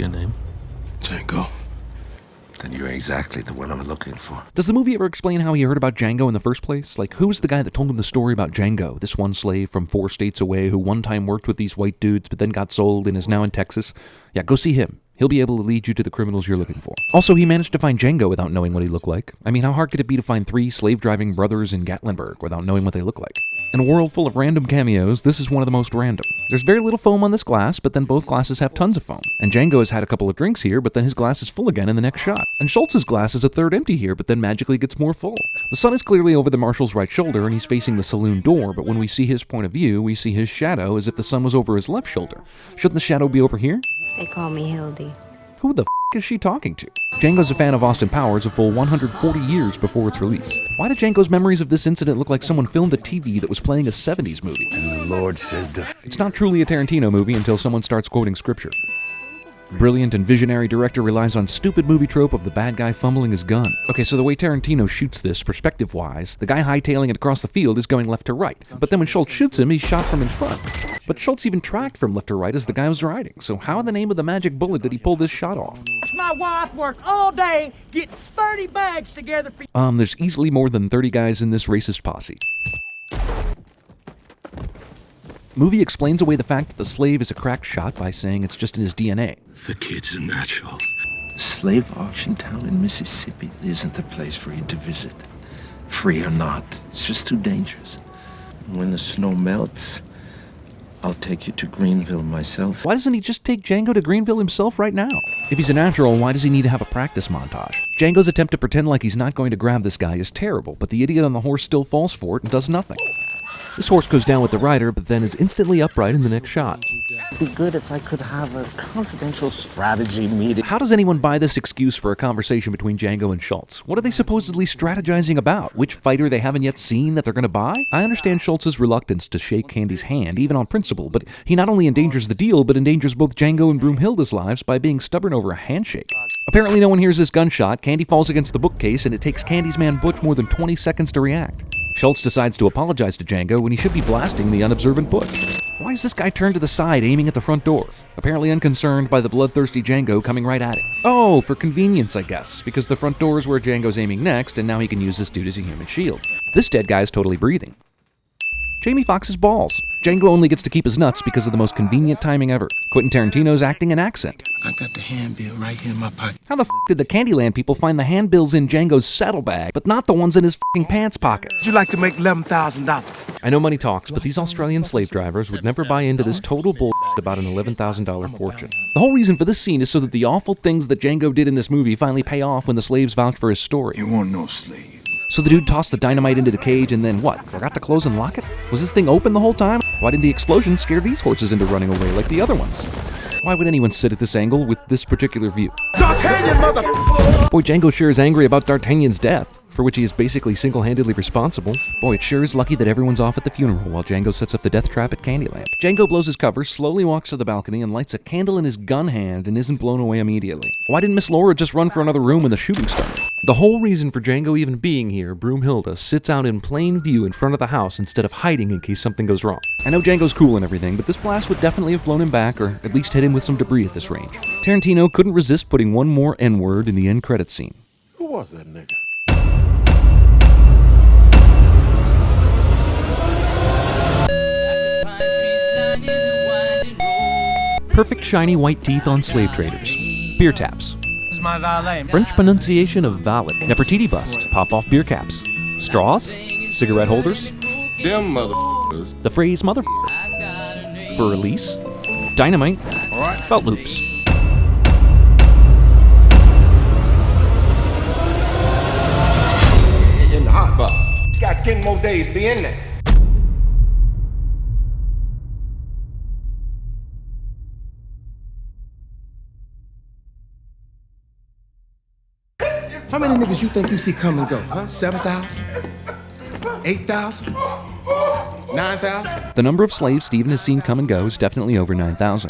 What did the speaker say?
your name? Django. Then you're exactly the one I'm looking for. Does the movie ever explain how he heard about Django in the first place? Like, who was the guy that told him the story about Django, this one slave from 4 states away who one time worked with these white dudes but then got sold and is now in Texas? Yeah, go see him. He'll be able to lead you to the criminals you're looking for. Also, he managed to find Django without knowing what he looked like. I mean, how hard could it be to find 3 slave-driving brothers in Gatlinburg without knowing what they look like? In a world full of random cameos, this is one of the most random. There's very little foam on this glass, but then both glasses have tons of foam. And Django has had a couple of drinks here, but then his glass is full again in the next shot. And Schultz's glass is a third empty here, but then magically gets more full. The sun is clearly over the marshal's right shoulder, and he's facing the saloon door, but when we see his point of view, we see his shadow as if the sun was over his left shoulder. Shouldn't the shadow be over here? They call me Hildy. Who the f*** is she talking to? Django's a fan of Austin Powers a full 140 years before its release. Why do Django's memories of this incident look like someone filmed a TV that was playing a 70s movie? And the Lord said It's not truly a Tarantino movie until someone starts quoting scripture. Brilliant and visionary director relies on stupid movie trope of the bad guy fumbling his gun. Okay, so the way Tarantino shoots this, perspective-wise, the guy hightailing it across the field is going left to right. But then when Schultz shoots him, he's shot from in front. But Schultz even tracked from left to right as the guy was riding. So how in the name of the magic bullet did he pull this shot off? My wife worked all day getting 30 bags together for There's easily more than 30 guys in this racist posse. Movie explains away the fact that the slave is a cracked shot by saying it's just in his DNA. the kid's a natural. Slave auction town in Mississippi isn't the place for you to visit. Free or not, it's just too dangerous. When the snow melts, I'll take you to Greenville myself. Why doesn't he just take Django to Greenville himself right now? If he's a natural, why does he need to have a practice montage? Django's attempt to pretend like he's not going to grab this guy is terrible, but the idiot on the horse still falls for it and does nothing. This horse goes down with the rider, but then is instantly upright in the next shot. It'd be good if I could have a confidential strategy meeting. How does anyone buy this excuse for a conversation between Django and Schultz? What are they supposedly strategizing about? Which fighter they haven't yet seen that they're going to buy? I understand Schultz's reluctance to shake Candy's hand, even on principle, but he not only endangers the deal, but endangers both Django and Broomhilda's lives by being stubborn over a handshake. Apparently no one hears this gunshot, Candy falls against the bookcase, and it takes Candy's man Butch more than 20 seconds to react. Schultz decides to apologize to Django when he should be blasting the unobservant Butch. Why is this guy turned to the side, aiming at the front door? Apparently unconcerned by the bloodthirsty Django coming right at him. Oh, for convenience, I guess, because the front door is where Django's aiming next, and now he can use this dude as a human shield. This dead guy is totally breathing. Jamie Foxx's balls. Django only gets to keep his nuts because of the most convenient timing ever. Quentin Tarantino's acting and accent. I got the handbill right here in my pocket. How the f*** did the Candyland people find the handbills in Django's saddlebag, but not the ones in his f***ing pants pockets? Would you like to make $11,000? I know money talks, but these Australian slave drivers would never buy into this total bullshit about an $11,000 fortune. The whole reason for this scene is so that the awful things that Django did in this movie finally pay off when the slaves vouch for his story. You want no slave. So the dude tossed the dynamite into the cage and then what? Forgot to close and lock it? Was this thing open the whole time? Why didn't the explosion scare these horses into running away like the other ones? Why would anyone sit at this angle with this particular view? D'Artagnan, mother... Boy, Django sure is angry about D'Artagnan's death, for which he is basically single-handedly responsible. Boy, it sure is lucky that everyone's off at the funeral while Django sets up the death trap at Candyland. Django blows his cover, slowly walks to the balcony, and lights a candle in his gun hand and isn't blown away immediately. Why didn't Miss Laura just run for another room when the shooting started? The whole reason for Django even being here, Broomhilda sits out in plain view in front of the house instead of hiding in case something goes wrong. I know Django's cool and everything, but this blast would definitely have blown him back or at least hit him with some debris at this range. Tarantino couldn't resist putting one more N-word in the end credits scene. Who was that nigga? Perfect shiny white teeth on slave traders. Beer taps. This is my valet. French pronunciation of valid. Nefertiti bust. Pop-off beer caps. Straws. Cigarette holders. Them motherfuckers. The phrase motherfucker. For release. Dynamite. Alright. Belt loops. In the hot box. Got 10 more days to be in there. How many niggas you think you see come and go, huh? 7,000? 8,000? 9,000? The number of slaves Steven has seen come and go is definitely over 9,000.